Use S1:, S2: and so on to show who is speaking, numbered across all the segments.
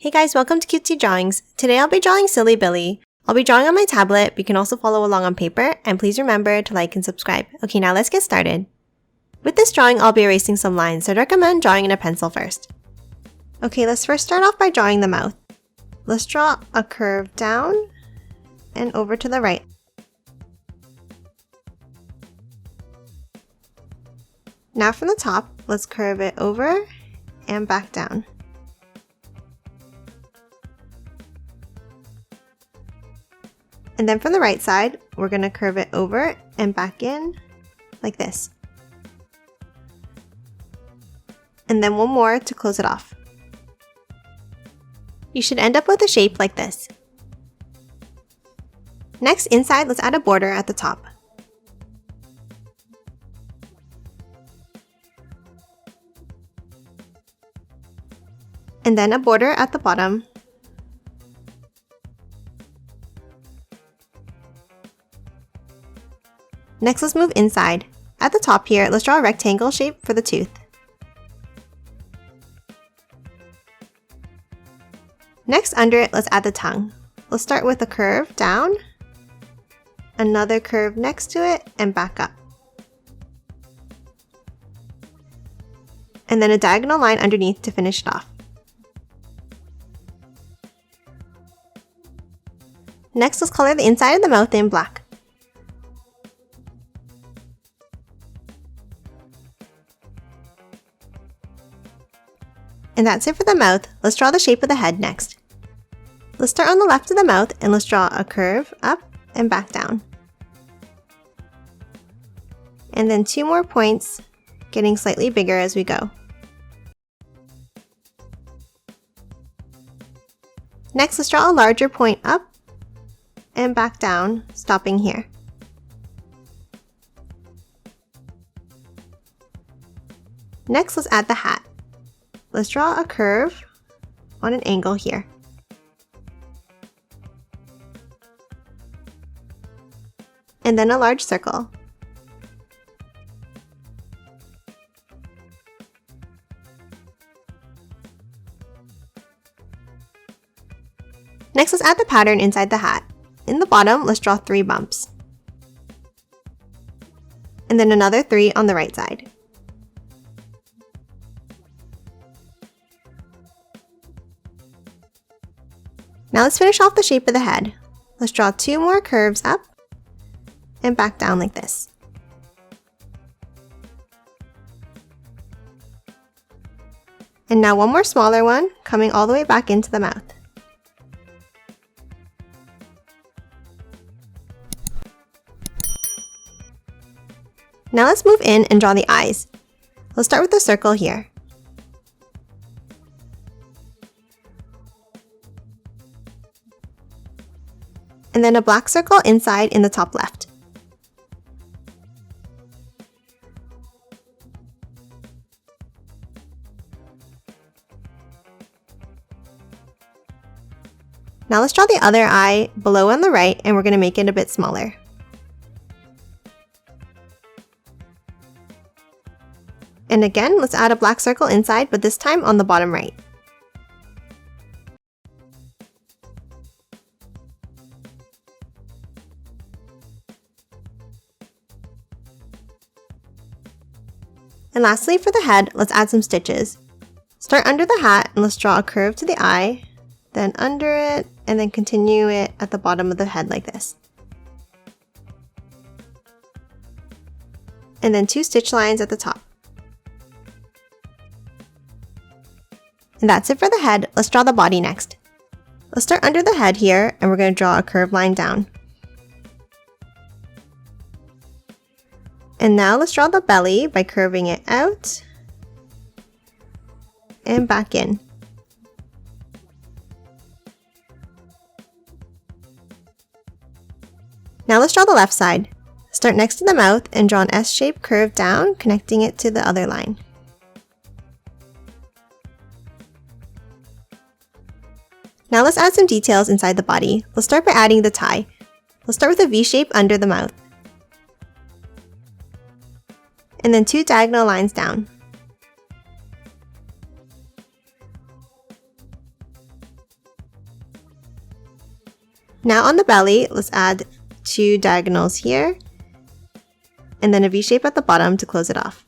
S1: Hey guys, welcome to Cutesy Drawings. Today I'll be drawing Silly Billy. I'll be drawing on my tablet, but you can also follow along on paper, and please remember to like and subscribe. Okay, now let's get started. With this drawing, I'll be erasing some lines, so I'd recommend drawing in a pencil first. Okay, let's first start off by drawing the mouth. Let's draw a curve down and over to the right. Now from the top, let's curve it over and back down. And then from the right side, we're going to curve it over and back in like this. And then one more to close it off. You should end up with a shape like this. Next, inside, let's add a border at the top. And then a border at the bottom. Next, let's move inside. At the top here, let's draw a rectangle shape for the tooth. Next, under it, let's add the tongue. Let's start with a curve down, another curve next to it, and back up. And then a diagonal line underneath to finish it off. Next, let's color the inside of the mouth in black. And that's it for the mouth. Let's draw the shape of the head next. Let's start on the left of the mouth and let's draw a curve up and back down. And then two more points, getting slightly bigger as we go. Next, let's draw a larger point up and back down, stopping here. Next, let's add the hat. Let's draw a curve on an angle here. And then a large circle. Next, let's add the pattern inside the hat. In the bottom, let's draw 3 bumps. And then another 3 on the right side. Now let's finish off the shape of the head. Let's draw 2 more curves up and back down like this. And now one more smaller one coming all the way back into the mouth. Now let's move in and draw the eyes. Let's start with the circle here. And then a black circle inside in the top left. Now let's draw the other eye below on the right, and we're going to make it a bit smaller. And again, let's add a black circle inside, but this time on the bottom right. And lastly, for the head, let's add some stitches. Start under the hat and let's draw a curve to the eye, then under it, and then continue it at the bottom of the head like this. And then 2 stitch lines at the top. And that's it for the head. Let's draw the body next. Let's start under the head here, and we're going to draw a curved line down. And now let's draw the belly by curving it out and back in. Now let's draw the left side. Start next to the mouth and draw an S-shaped curve down, connecting it to the other line. Now let's add some details inside the body. Let's start by adding the tie. Let's start with a V shape under the mouth. And then 2 diagonal lines down. Now on the belly, let's add 2 diagonals here, and then a V shape at the bottom to close it off.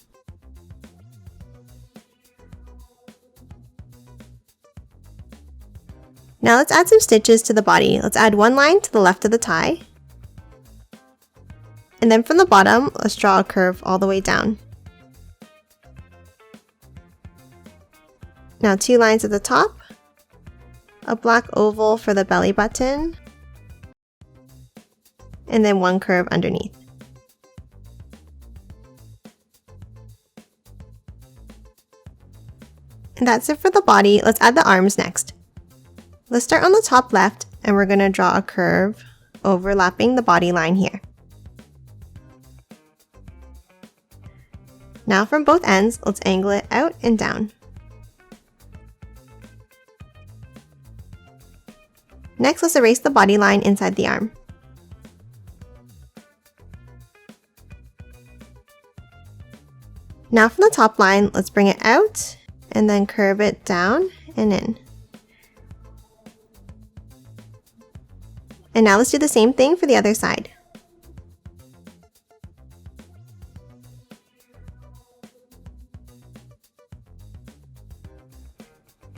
S1: Now let's add some stitches to the body. Let's add 1 line to the left of the tie. And then from the bottom, let's draw a curve all the way down. Now 2 lines at the top, a black oval for the belly button, and then 1 curve underneath. And that's it for the body. Let's add the arms next. Let's start on the top left, and we're going to draw a curve overlapping the body line here. Now from both ends, let's angle it out and down. Next, let's erase the body line inside the arm. Now from the top line, let's bring it out and then curve it down and in. And now let's do the same thing for the other side.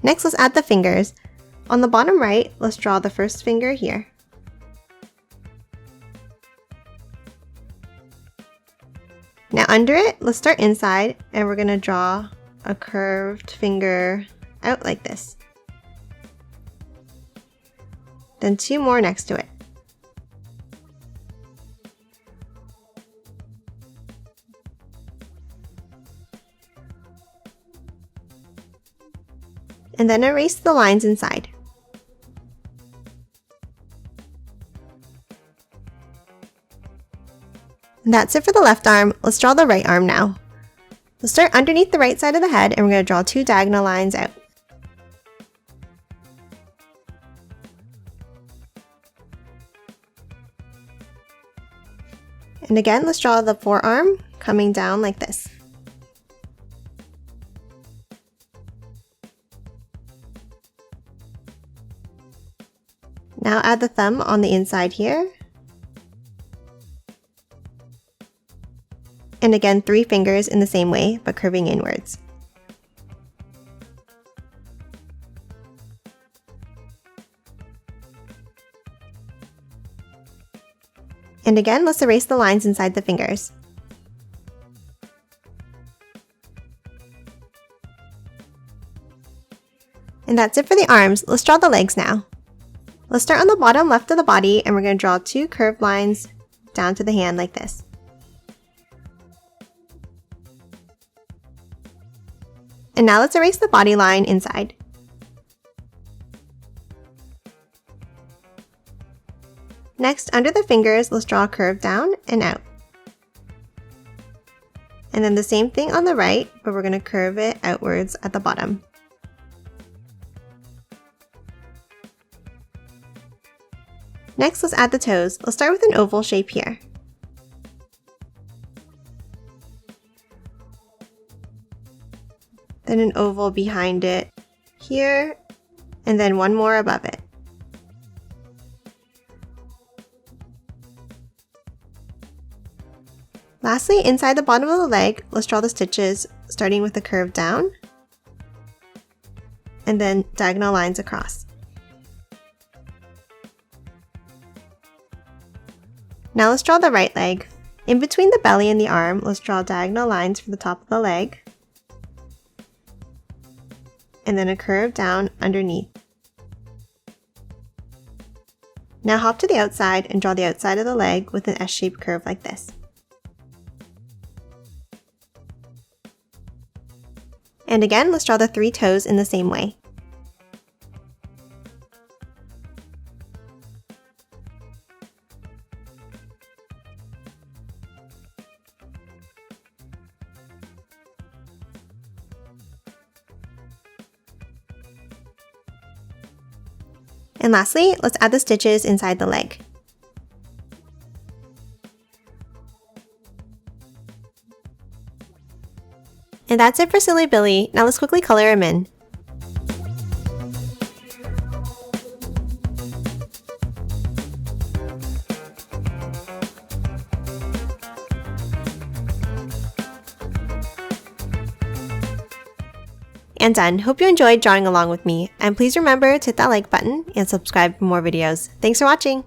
S1: Next, let's add the fingers. On the bottom right, let's draw the first finger here. Now under it, let's start inside, and we're going to draw a curved finger out like this. Then 2 more next to it. And then erase the lines inside. And that's it for the left arm. Let's draw the right arm now. Let's start underneath the right side of the head, and we're going to draw 2 diagonal lines out. And again, let's draw the forearm coming down like this. Now add the thumb on the inside here. And again, 3 fingers in the same way, but curving inwards. And again, let's erase the lines inside the fingers. And that's it for the arms. Let's draw the legs now. Let's start on the bottom left of the body, and we're going to draw 2 curved lines down to the hand like this. And now let's erase the body line inside. Next, under the fingers, let's draw a curve down and out. And then the same thing on the right, but we're going to curve it outwards at the bottom. Next, let's add the toes. Let's start with an oval shape here. Then an oval behind it here, and then 1 more above it. Lastly, inside the bottom of the leg, let's draw the stitches, starting with the curve down, and then diagonal lines across. Now let's draw the right leg. In between the belly and the arm, let's draw diagonal lines for the top of the leg, and then a curve down underneath. Now hop to the outside and draw the outside of the leg with an S-shaped curve like this. And again, let's draw the 3 toes in the same way. And lastly, let's add the stitches inside the leg. And that's it for Silly Billy. Now let's quickly color him in. And done. Hope you enjoyed drawing along with me, and please remember to hit that like button and subscribe for more videos. Thanks for watching!